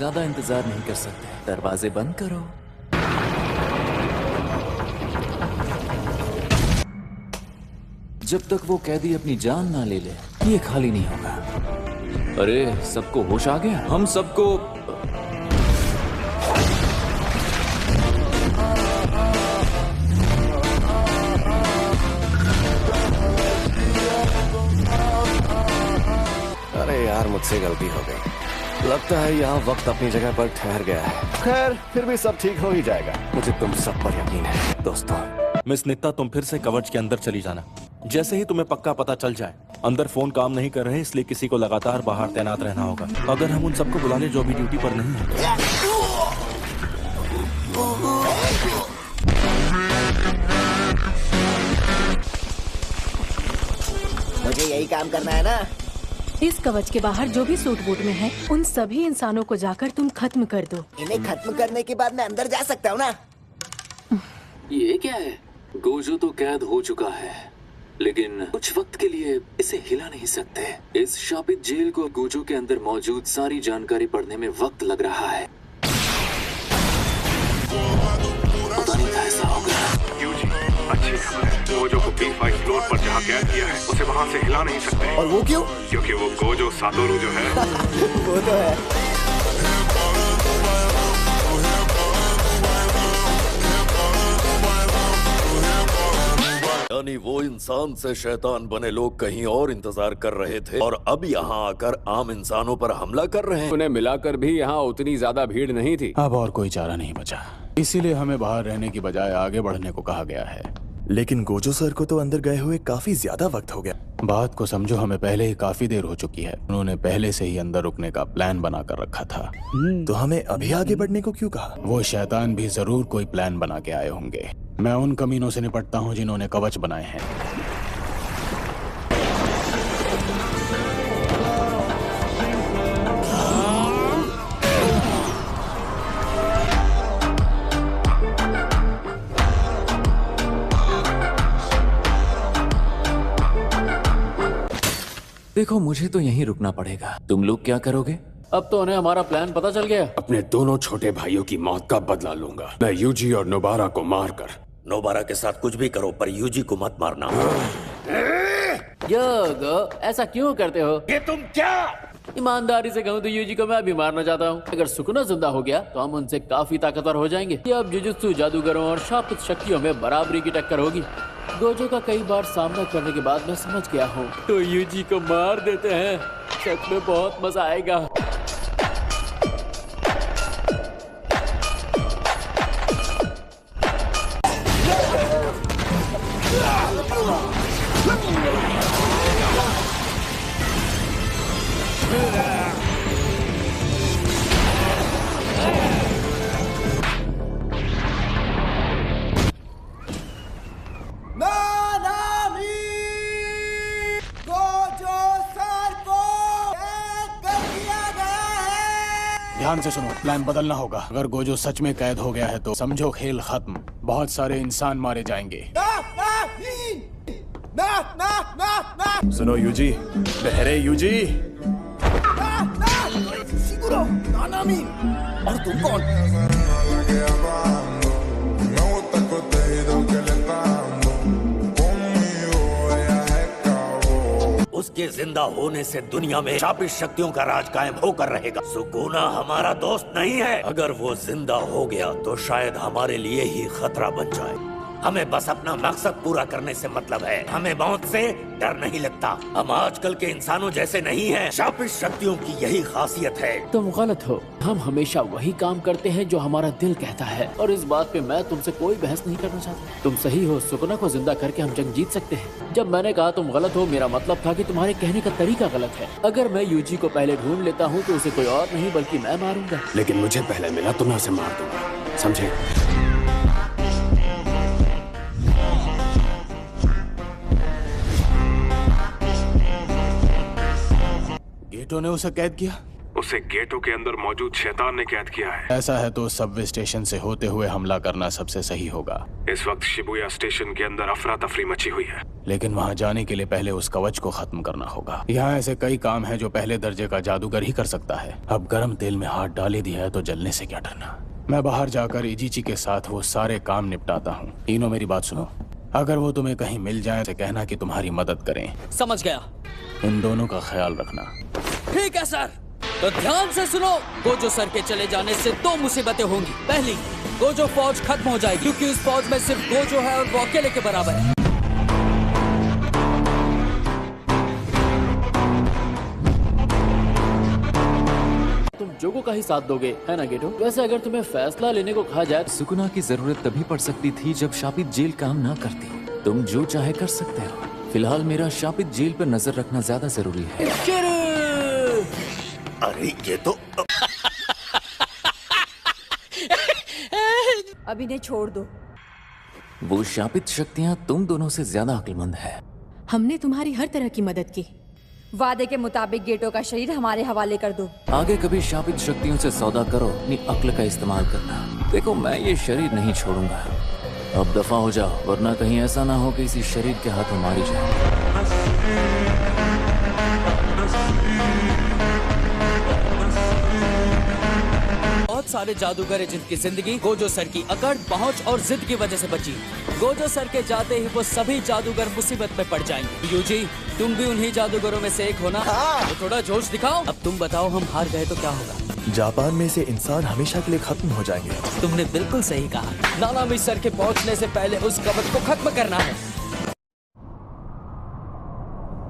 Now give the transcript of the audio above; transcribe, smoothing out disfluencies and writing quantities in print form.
ज्यादा इंतजार नहीं कर सकते। दरवाजे बंद करो। जब तक वो कैदी अपनी जान ना ले ले, ये खाली नहीं होगा। अरे सबको होश आ गया? हम सबको अरे यार, मुझसे गलती हो गई। लगता है यहाँ वक्त अपनी जगह पर ठहर गया है। खैर, फिर भी सब ठीक हो ही जाएगा। मुझे तुम सब पर यकीन है दोस्तों। मिस नित्ता, तुम फिर से कवच के अंदर चली जाना। जैसे ही तुम्हें पक्का पता चल जाए, अंदर फोन काम नहीं कर रहे, इसलिए किसी को लगातार बाहर तैनात रहना होगा। अगर हम उन सबको बुला ले जो अभी ड्यूटी पर नहीं है। मुझे यही काम करना है ना। इस कवच के बाहर जो भी सूट बूट में है, उन सभी इंसानों को जाकर तुम खत्म कर दो। इन्हें खत्म करने के बाद मैं अंदर जा सकता हूँ ना? ये क्या है? गोजो तो कैद हो चुका है, लेकिन कुछ वक्त के लिए इसे हिला नहीं सकते। इस शापित जेल को गोजो के अंदर मौजूद सारी जानकारी पढ़ने में वक्त लग रहा है। पता नहीं था ऐसा होगा। अच्छी खबर है। गोजो को P5 फ्लोर पर जहाँ कैद किया है, उसे वहाँ से हिला नहीं सकते। और वो क्यों? क्योंकि वो गोजो सातोरू जो है वो तो है। यानी वो इंसान से शैतान बने लोग कहीं और इंतजार कर रहे थे और अब यहाँ आकर आम इंसानों पर हमला कर रहे हैं। उन्हें मिलाकर भी यहाँ उतनी ज्यादा भीड़ नहीं थी। अब और कोई चारा नहीं बचा, इसीलिए हमें बाहर रहने की बजाय आगे बढ़ने को कहा गया है। लेकिन गोजो सर को तो अंदर गए हुए काफी ज्यादा वक्त हो गया। बात को समझो, हमें पहले ही काफी देर हो चुकी है। उन्होंने पहले से ही अंदर रुकने का प्लान बनाकर रखा था। तो हमें अभी आगे बढ़ने को क्यों कहा? वो शैतान भी जरूर कोई प्लान बना के आए होंगे। मैं उन कमीनों से निपटता हूँ जिन्होंने कवच बनाए हैं। देखो, मुझे तो यहीं रुकना पड़ेगा। तुम लोग क्या करोगे? अब तो उन्हें हमारा प्लान पता चल गया। अपने दोनों छोटे भाइयों की मौत का बदला लूंगा मैं, यूजी और नोबारा को मारकर। नोबारा के साथ कुछ भी करो, पर यूजी को मत मारना। योगो, ऐसा क्यों करते हो? ये तुम क्या? ईमानदारी से कहूँ तो यूजी को मैं भी मारना चाहता हूँ। अगर सुकुना जिंदा हो गया तो हम उनसे काफी ताकतवर हो जाएंगे। ये अब जुजुत्सु जादूगरों और शापित शक्तियों में बराबरी की टक्कर होगी। गोजो का कई बार सामना करने के बाद मैं समझ गया हूँ, तो यूजी को मार देते हैं। सच में बहुत मजा आएगा। ध्यान से सुनो, प्लान बदलना होगा। अगर गोजो सच में कैद हो गया है तो समझो खेल खत्म। बहुत सारे इंसान मारे जाएंगे। सुनो यूजी, बहरे यूजी। और तुम कौन? उसके जिंदा होने से दुनिया में शापित शक्तियों का राज कायम होकर रहेगा। सुकुना हमारा दोस्त नहीं है। अगर वो जिंदा हो गया तो शायद हमारे लिए ही खतरा बन जाए। हमें बस अपना मकसद पूरा करने से मतलब है। हमें मौत से डर नहीं लगता। हम आजकल के इंसानों जैसे नहीं हैं। शापित शक्तियों की यही खासियत है। तुम गलत हो। हम हमेशा वही काम करते हैं जो हमारा दिल कहता है, और इस बात पे मैं तुमसे कोई बहस नहीं करना चाहता। तुम सही हो, सुकुना को जिंदा करके हम जंग जीत सकते हैं। जब मैंने कहा तुम गलत हो, मेरा मतलब था कि तुम्हारे कहने का तरीका गलत है। अगर मैं यूजी को पहले ढूंढ लेता हूँ तो उसे कोई और नहीं बल्कि मैं मारूंगा। लेकिन मुझे पहले मिला तो मैं उसे मार दूंगा, समझे? गेटो ने उसे कैद किया। उसे गेटो के अंदर मौजूद शैतान ने कैद किया है। ऐसा है तो सबवे स्टेशन से होते हुए हमला करना सबसे सही होगा। इस वक्त शिबुया स्टेशन के अंदर अफरा तफरी मची हुई है, लेकिन वहां जाने के लिए पहले उस कवच को खत्म करना होगा। यहाँ ऐसे कई काम हैं जो पहले दर्जे का जादूगर ही कर सकता है। अब गर्म तेल में हाथ डाल ही दिया है तो जलने से क्या डरना। मैं बाहर जाकर इजीची के साथ वो सारे काम निपटाता हूँ। तीनों मेरी बात सुनो, अगर वो तुम्हें कहीं मिल जाए तो कहना कि तुम्हारी मदद करें। समझ गया। इन दोनों का ख्याल रखना। ठीक है सर। तो ध्यान से सुनो, गोजो सर के चले जाने से दो मुसीबतें होंगी। पहली, गोजो फौज खत्म हो जाएगी क्योंकि इस फौज में सिर्फ गोजो है और वो अकेले के बराबर है। तुम जोगो का ही साथ दोगे, है ना गेटो? वैसे अगर तुम्हें फैसला लेने को कहा जाए, सुकुना की जरूरत तभी पड़ सकती थी जब शापित जेल काम ना करती। तुम जो चाहे कर सकते हो। फिलहाल मेरा शापित जेल पर नजर रखना ज्यादा जरूरी है। अरे ये तो अभी ने छोड़ दो। वो शापित शक्तियाँ तुम दोनों से ज्यादा अक्लमंद है। हमने तुम्हारी हर तरह की मदद की। वादे के मुताबिक गेटो का शरीर हमारे हवाले कर दो। आगे कभी शापित शक्तियों से सौदा करो, अपनी अक्ल का इस्तेमाल करना। देखो, मैं ये शरीर नहीं छोड़ूंगा। अब दफा हो जाओ, वरना कहीं ऐसा ना हो कि इसी शरीर के हाथों मारी जाए। बहुत सारे जादूगर हैं जिनकी जिंदगी गोजो सर की अकड़, पहुंच और जिद की वजह से बची। गोजो सर के जाते ही वो सभी जादूगर मुसीबत में पड़ जाएंगे। यूजी, तुम भी उन्हीं जादूगरों में से एक हो ना? तो थोड़ा जोश दिखाओ। अब तुम बताओ, हम हार गए तो क्या होगा? जापान में से इंसान हमेशा के लिए खत्म हो जाएंगे। तुमने बिल्कुल सही कहा। नानामी सर के पहुंचने से पहले उस कवच को खत्म करना है।